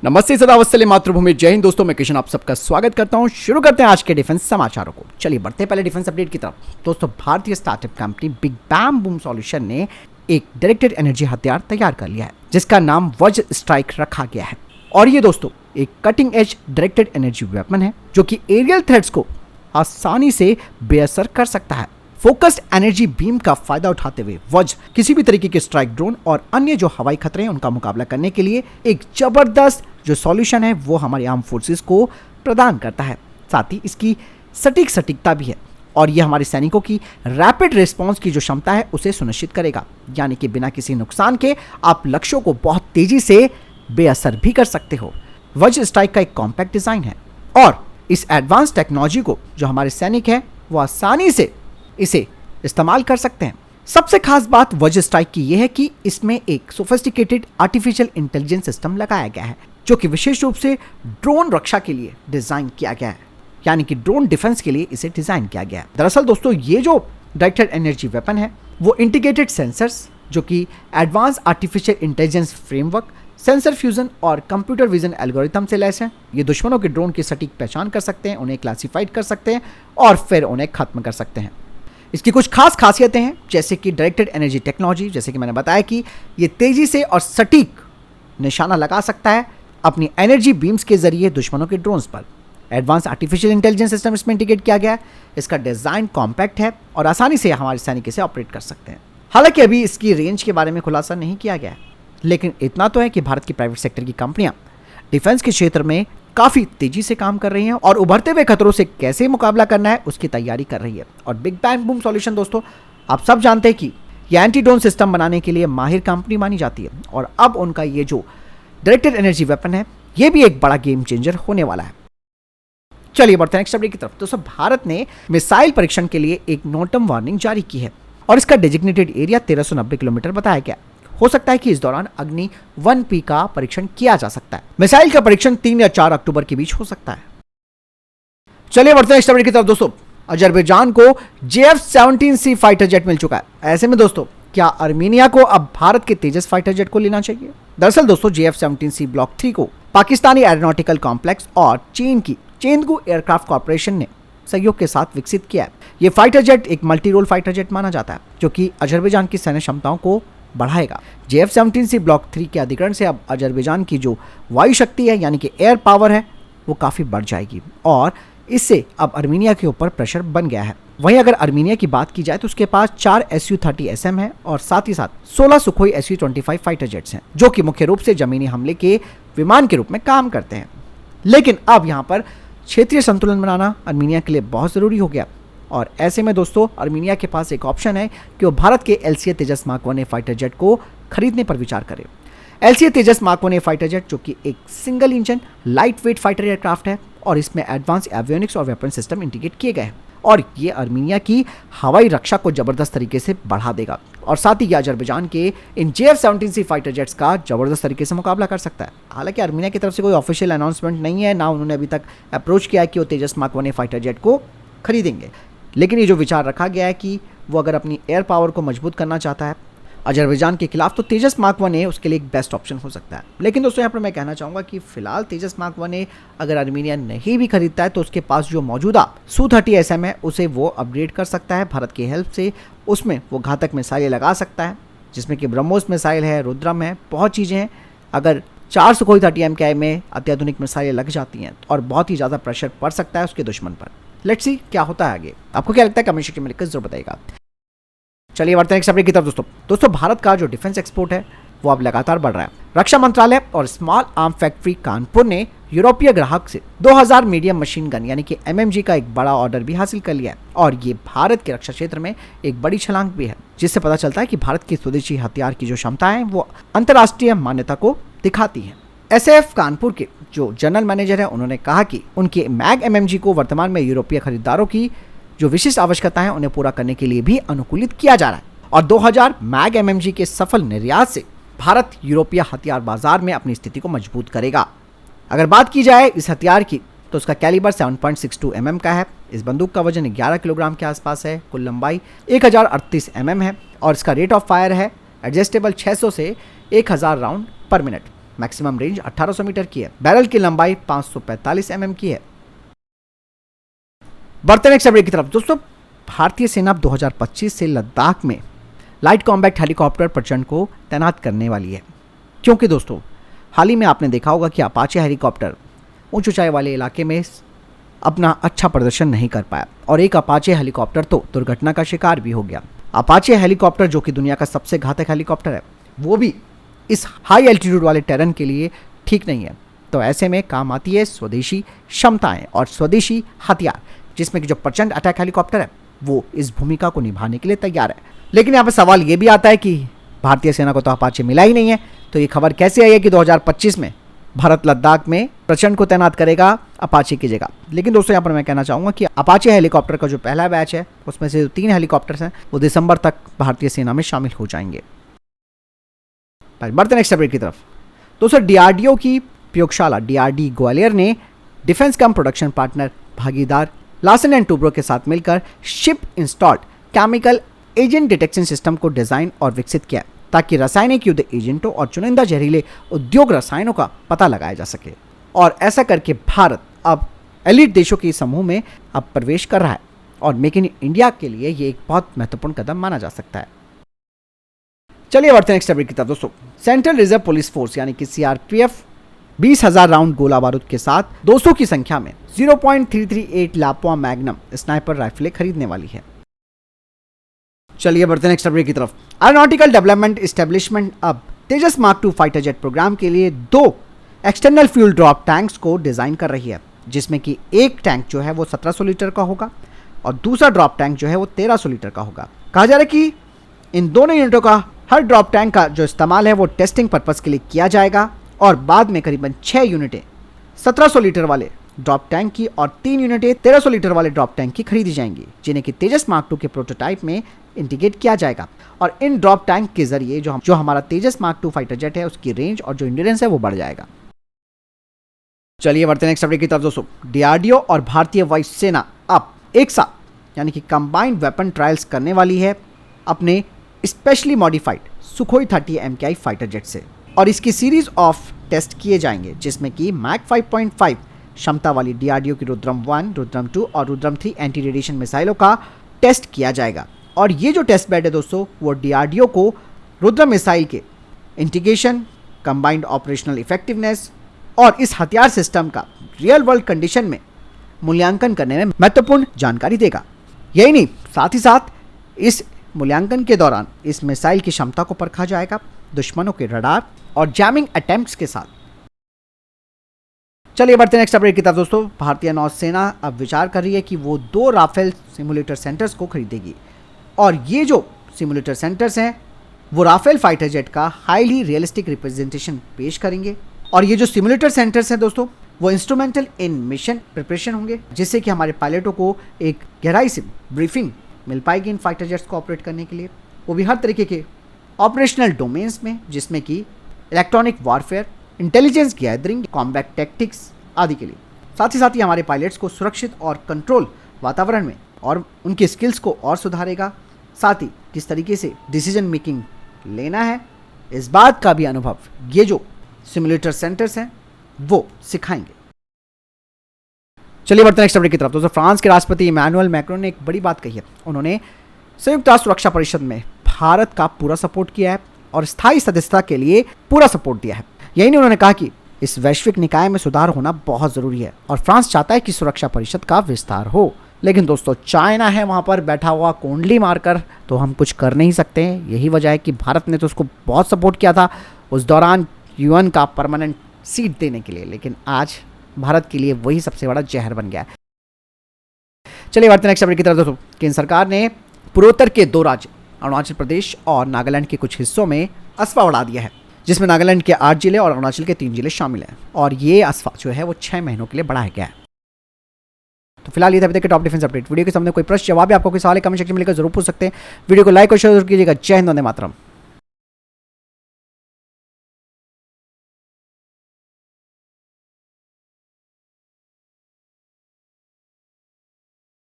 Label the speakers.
Speaker 1: नमस्ते सदा वत्सले मातृभूमि जय हिंद दोस्तों, मैं किशन आप सबका स्वागत करता हूं। शुरू करते हैं आज के डिफेंस समाचारों को। चलिए बढ़ते हैं पहले डिफेंस अपडेट की तरफ। दोस्तों, भारतीय startup company big bang boom solution ने एक डायरेक्टेड एनर्जी हथियार तैयार कर लिया है जिसका नाम वज्र स्ट्राइक रखा गया है। और ये दोस्तों एक cutting edge directed energy weapon है जो कि एरियल थ्रेट्स को आसानी से बेअसर कर सकता है। फोकस्ड एनर्जी बीम का फायदा उठाते हुए वज्र किसी भी तरीके के स्ट्राइक ड्रोन और अन्य जो हवाई खतरे हैं उनका मुकाबला करने के लिए एक जबरदस्त जो सॉल्यूशन है वो हमारे आर्म फोर्सेस को प्रदान करता है। साथ ही इसकी सटीकता भी है और ये हमारे सैनिकों की रैपिड रिस्पांस की जो क्षमता है उसे सुनिश्चित करेगा, यानी कि बिना किसी नुकसान के आप लक्ष्यों को बहुत तेजी से बेअसर भी कर सकते हो। वज्र स्ट्राइक का एक कॉम्पैक्ट डिजाइन है और इस एडवांस टेक्नोलॉजी को जो हमारे सैनिक हैं वो आसानी से इसे इस्तेमाल कर सकते हैं। सबसे खास बात वज्र स्ट्राइक की यह है कि इसमें एक सोफिस्टिकेटेड आर्टिफिशियल इंटेलिजेंस सिस्टम लगाया गया है जो कि विशेष रूप से ड्रोन रक्षा के लिए डिजाइन किया गया है, यानी कि ड्रोन डिफेंस के लिए इसे डिजाइन किया गया है। दरअसल दोस्तों ये जो डायरेक्टेड एनर्जी वेपन है वो इंटीग्रेटेड सेंसर्स जो कि advance artificial intelligence framework, sensor fusion और कंप्यूटर विजन एल्गोरिथम से लैस है। ये दुश्मनों के ड्रोन की सटीक पहचान कर सकते हैं, उन्हें क्लासिफाइड कर सकते हैं और फिर उन्हें खत्म कर सकते हैं। इसकी कुछ खास खासियतें हैं जैसे कि डायरेक्टेड एनर्जी टेक्नोलॉजी, जैसे कि मैंने बताया कि ये तेजी से और सटीक निशाना लगा सकता है अपनी एनर्जी बीम्स के जरिए दुश्मनों के ड्रोन्स पर। एडवांस आर्टिफिशियल इंटेलिजेंस सिस्टम इसमें इंटीग्रेट किया गया है। इसका डिजाइन कॉम्पैक्ट है और आसानी से हमारे सैनिक इसे ऑपरेट कर सकते हैं। हालांकि अभी इसकी रेंज के बारे में खुलासा नहीं किया गया है, लेकिन इतना तो है कि भारत की प्राइवेट सेक्टर की कंपनियां डिफेंस के क्षेत्र में काफी तेजी से काम कर रही हैं और उभरते हुए खतरों से कैसे मुकाबला करना है उसकी तैयारी कर रही है। और बिग बैंग बूम सॉल्यूशन दोस्तों आप सब जानते हैं कि ये एंटी ड्रोन सिस्टम बनाने के लिए माहिर कंपनी मानी जाती है और अब उनका ये जो डायरेक्टेड एनर्जी वेपन है ये भी एक बड़ा गेम चेंजर होने वाला है। चलिए बढ़ते हैं नेक्स्ट अपडेट की तरफ। दोस्तों, भारत ने मिसाइल परीक्षण के लिए एक नो टर्म वार्निंग जारी की है और इसका डेजिग्नेटेड एरिया 1390 किलोमीटर बताया गया। हो सकता है कि इस दौरान अग्नि 1P का परीक्षण किया जा सकता है। मिसाइल का परीक्षण 3 या 4 अक्टूबर के बीच हो सकता है। चलिए बढ़ते हैं नेक्स्ट अपडेट की तरफ। दोस्तों, अजरबैजान को JF-17C फाइटर जेट मिल चुका है। ऐसे में दोस्तों क्या अर्मीनिया को अब भारत के तेजस फाइटर जेट को लेना चाहिए? दरअसल दोस्तों JF-17C ब्लॉक 3 को पाकिस्तानी एरोनॉटिकल कॉम्प्लेक्स और चीन की चेंदगू एयरक्राफ्ट कॉर्पोरेशन ने सहयोग के साथ विकसित किया है। यह फाइटर जेट एक मल्टी रोल फाइटर जेट माना जाता है जो कि अजरबैजान की सैन्य क्षमताओं को बढ़ाएगा। JF-17C ब्लॉक 3 के अधिग्रहण से अब अजरबैजान की जो वायु शक्ति है यानी कि एयर पावर है वो काफी बढ़ जाएगी और इससे अब अर्मीनिया के ऊपर प्रेशर बन गया है। वहीं अगर अर्मीनिया की बात की जाए तो उसके पास 4 Su-30SM है और साथ ही साथ 16 सुखोई Su-25 फाइटर जेट्स हैं जो कि मुख्य रूप से जमीनी हमले के विमान के रूप में काम करते हैं। लेकिन अब यहाँ पर क्षेत्रीय संतुलन बनाना अर्मीनिया के लिए बहुत जरूरी हो गया और ऐसे में दोस्तों अर्मीनिया के पास एक ऑप्शन है कि वो भारत के LCA तेजस मार्क 1A फाइटर जेट को खरीदने पर विचार करे। LCA तेजस मार्क 1A फाइटर जेट जो कि एक single engine light weight fighter aircraft है और इसमें एडवांस एवियोनिक्स और वेपन सिस्टम इंटीग्रेट किए गए हैं और ये अर्मीनिया की हवाई रक्षा को जबरदस्त तरीके से बढ़ा देगा और साथ ही ये अजरबैजान के इन JF-17C फाइटर जेट्स का जबरदस्त तरीके से मुकाबला कर सकता है। हालांकि अर्मीनिया की तरफ से कोई ऑफिशियल अनाउंसमेंट नहीं है, ना उन्होंने अभी तक अप्रोच किया है कि वो तेजस मार्क 1A फाइटर जेट को खरीदेंगे, लेकिन ये जो विचार रखा गया है कि वो अगर अपनी एयर पावर को मजबूत करना चाहता है अजरबैजान के खिलाफ तो तेजस मार्क 1A उसके लिए एक बेस्ट ऑप्शन हो सकता है। लेकिन दोस्तों यहाँ पर मैं कहना चाहूँगा कि फिलहाल तेजस मार्क 1A अगर अर्मीनिया नहीं भी खरीदता है तो उसके पास जो मौजूदा Su-30SM है उसे वो अपग्रेड कर सकता है भारत की हेल्प से। उसमें वो घातक मिसाइलें लगा सकता है जिसमें कि ब्रह्मोस मिसाइल है, रुद्रम है, बहुत चीज़ें हैं। अगर 4 सुखोई 30MKI में अत्याधुनिक मिसाइलें लग जाती हैं और बहुत ही ज़्यादा प्रेशर पड़ सकता है उसके दुश्मन पर। लेट्स सी क्या होता है आगे। आपको क्या लगता है कमेंट सेक्शन में लिखकर जरूर बताइएगा। चलिए बढ़ते हैं नेक्स्ट अपडेट की तरफ। दोस्तों भारत का जो डिफेंस एक्सपोर्ट है वो अब लगातार बढ़ रहा है। रक्षा मंत्रालय और स्मॉल आर्म फैक्ट्री कानपुर ने यूरोपीय ग्राहक से 2000 मीडियम मशीन गन यानी कि MMG का एक बड़ा ऑर्डर भी हासिल कर लिया है और ये भारत के रक्षा क्षेत्र में एक बड़ी छलांग भी है, जिससे पता चलता है कि भारत की स्वदेशी हथियार की जो क्षमता है वो अंतर्राष्ट्रीय मान्यता को दिखाती है। SF कानपुर के जो जनरल मैनेजर है उन्होंने कहा कि उनके मैग MMG को वर्तमान में यूरोपीय खरीदारों की जो विशिष्ट आवश्यकता है उन्हें पूरा करने के लिए भी अनुकूलित किया जा रहा है और 2000 मैग MMG के सफल निर्यात से भारत यूरोपीय हथियार बाजार में अपनी स्थिति को मजबूत करेगा। अगर बात की जाए इस हथियार की तो उसका कैलिबर 7.62 mm का है। इस बंदूक का वजन 11 किलोग्राम के आसपास है। कुल लंबाई 1038 mm है और इसका रेट ऑफ फायर है एडजस्टेबल 600 से 1000 राउंड पर मिनट। मैक्सिमम रेंज 1800 मीटर की है। बैरल की लंबाई 545 की है। बढ़ते नेक्स्ट अपडेट की तरफ दोस्तों, भारतीय सेना 2025 से लद्दाख में लाइट कॉम्बैट हेलीकॉप्टर प्रचंड को तैनात करने वाली है, क्योंकि दोस्तों हाल ही में आपने देखा होगा कि अपाचे हेलीकॉप्टर ऊंच ऊंचाई वाले इलाके में अपना अच्छा प्रदर्शन नहीं कर पाया और एक अपाचे हेलीकॉप्टर तो दुर्घटना का शिकार भी हो गया। अपाचे हेलीकॉप्टर जो कि दुनिया का सबसे घातक हेलीकॉप्टर है, वो भी इस हाई एल्टीट्यूड वाले टेरन के लिए ठीक नहीं है। तो ऐसे में काम आती है स्वदेशी क्षमताएं और स्वदेशी हथियार, जिसमें कि जो प्रचंड अटैक हेलीकॉप्टर है वो इस भूमिका को निभाने के लिए तैयार है। लेकिन यहाँ पर सवाल ये भी आता है कि भारतीय सेना को तो अपाचे मिला ही नहीं है, तो ये खबर कैसे आई है कि 2025 में भारत लद्दाख में प्रचंड को तैनात करेगा अपाचे की जगह। लेकिन दोस्तों यहाँ पर मैं कहना चाहूँगा कि अपाचे हेलीकॉप्टर का जो पहला बैच है उसमें से जो 3 हेलीकॉप्टर्स हैं वो दिसंबर तक भारतीय सेना में शामिल हो जाएंगे। बढ़ते नेक्स्ट अपडेट की तरफ दोस्तों, डीआरडीओ की प्रयोगशाला डीआरडी ग्वालियर ने डिफेंस कम प्रोडक्शन पार्टनर भागीदार लार्सन एंड टूब्रो के साथ मिलकर ship installed chemical agent detection system को डिजाइन और विकसित किया, ताकि रासायनिक युद्ध एजेंटों और चुनिंदा जहरीले उद्योग रसायनों का पता लगाया जा सके। और ऐसा करके भारत अब एलिट देशों के समूह में अब प्रवेश कर रहा है और मेक इन इंडिया के लिए ये एक बहुत महत्वपूर्ण कदम माना जा सकता है। चलिए बढ़ते हैं नेक्स्ट अपडेट की तरफ दोस्तों, सेंट्रल रिजर्व पुलिस फोर्स यानी कि सीआरपीएफ 20,000 राउंड गोला बारूद के साथ 200 की संख्या में 0.338 लापवा मैग्नम स्नाइपर राइफलें खरीदने वाली है। चलिए बढ़ते हैं नेक्स्ट अपडेट की तरफ, एरोनॉटिकल डेवलपमेंट एस्टेब्लिशमेंट अब तेजस मार्क 2 फाइटर जेट प्रोग्राम के लिए 2 एक्सटर्नल फ्यूल ड्रॉप टैंक्स को डिजाइन कर रही है, जिसमें कि एक टैंक जो है वो 1700 लीटर का होगा और दूसरा ड्रॉप टैंक जो है वो 1300 लीटर का होगा। कहा जा रहा है कि इन दोनों यूनिटों का हर ड्रॉप टैंक का जो इस्तेमाल है वो टेस्टिंग पर्पस के लिए किया जाएगा और बाद में करीबन 6 यूनिटें 1700 लीटर वाले ड्रॉप टैंक की और 3 यूनिटें 1300 लीटर वाले ड्रॉप टैंक की खरीदी जाएंगी, जिन्हें कि तेजस मार्क 2 के प्रोटोटाइप में इंटीग्रेट किया जाएगा। और इन ड्रॉप टैंक के जरिए जो हमारा तेजस मार्क 2 फाइटर जेट है उसकी रेंज और जो इंड्योरेंस है वो बढ़ जाएगा। चलिए बढ़ते हैं नेक्स्ट अपडेट की तरफ दोस्तों, डीआरडीओ और भारतीय वायुसेना अब एक साथ यानी कि कंबाइंड वेपन ट्रायल्स करने वाली है अपने specially modified Sukhoi 30 MKI fighter jet से, और इसकी सीरीज ऑफ टेस्ट किए जाएंगे, जिसमें कि मैक 5.5 क्षमता वाली डीआरडीओ की रुद्रम 1, रुद्रम 2 और रुद्रम 3 एंटी रेडिएशन मिसाइलों का टेस्ट किया जाएगा। और ये जो टेस्ट बेड है दोस्तों वो डीआरडीओ को रुद्रम मिसाइल के इंटीग्रेशन, कंबाइंड ऑपरेशनल इफेक्टिवनेस और इस हथियार सिस्टम का रियल वर्ल्ड कंडीशन में मूल्यांकन करने में महत्वपूर्ण जानकारी देगा। यही नहीं, साथ ही साथ इस मूल्यांकन के दौरान इस मिसाइल की क्षमता को परखा जाएगा दुश्मनों के रडार और जैमिंग अटेम्प्ट्स के साथ। चलिए बढ़ते हैं नेक्स्ट अपडेट की तरफ दोस्तों, भारतीय नौसेना अब विचार कर रही है कि वो 2 राफेल सिमुलेटर सेंटर्स को खरीदेगी और ये जो सिमुलेटर सेंटर्स हैं वो राफेल फाइटर जेट का हाईली रियलिस्टिक रिप्रेजेंटेशन पेश करेंगे। और ये जो सिमुलेटर सेंटर्स हैं दोस्तों वो इंस्ट्रूमेंटल इन मिशन प्रिपरेशन होंगे, जिससे कि हमारे पायलटों को एक गहराई से ब्रीफिंग मिल पाएगी इन फाइटर जेट्स को ऑपरेट करने के लिए, वो भी हर तरीके के ऑपरेशनल डोमेन्स में, जिसमें कि electronic warfare, intelligence gathering, combat tactics आदि के लिए। साथ ही साथ ही हमारे पायलट्स को सुरक्षित और कंट्रोल वातावरण में और उनके स्किल्स को और सुधारेगा। साथ ही किस तरीके से डिसीजन मेकिंग लेना है इस बात का भी अनुभव ये जो सिमुलेटर सेंटर्स हैं वो सिखाएंगे। चलिए बढ़ते हैं नेक्स्ट अपडेट की तरफ दोस्तों, फ्रांस के राष्ट्रपति इमैनुअल मैक्रोन ने एक बड़ी बात कही है। उन्होंने संयुक्त राष्ट्र सुरक्षा परिषद में भारत का पूरा सपोर्ट किया है और स्थायी सदस्यता के लिए पूरा सपोर्ट दिया है। यही नहीं, उन्होंने कहा कि इस वैश्विक निकाय में सुधार होना बहुत जरूरी है और फ्रांस चाहता है कि सुरक्षा परिषद का विस्तार हो। लेकिन दोस्तों चाइना है वहां पर बैठा हुआ कोंडली मारकर, तो हम कुछ कर नहीं सकते हैं। यही वजह है कि भारत ने तो उसको बहुत सपोर्ट किया था उस दौरान यूएन का परमानेंट सीट देने के लिए, लेकिन आज भारत के लिए वही सबसे बड़ा जहर बन गया है। चलिए बढ़ते हैं नेक्स्ट अपडेट की तरफ दोस्तों, केंद्र सरकार ने पूर्वोत्तर के 2 राज्य अरुणाचल प्रदेश और नागालैंड के कुछ हिस्सों में असफा बढ़ा दिया है, जिसमें नागालैंड के 8 जिले और अरुणाचल के 3 जिले शामिल हैं और ये असफा जो है वो 6 महीनों के लिए बढ़ाया गया है। तो फिलहाल ये था अभी तक के टॉप डिफेंस अपडेट। वीडियो के सामने कोई प्रश्न जवाब है, आपको कोई सवाल कमेंट सेक्शन में लेकर जरूर पूछ सकते हैं। वीडियो को लाइक और शेयर कीजिएगा। जय हिंद, वंदे मातरम।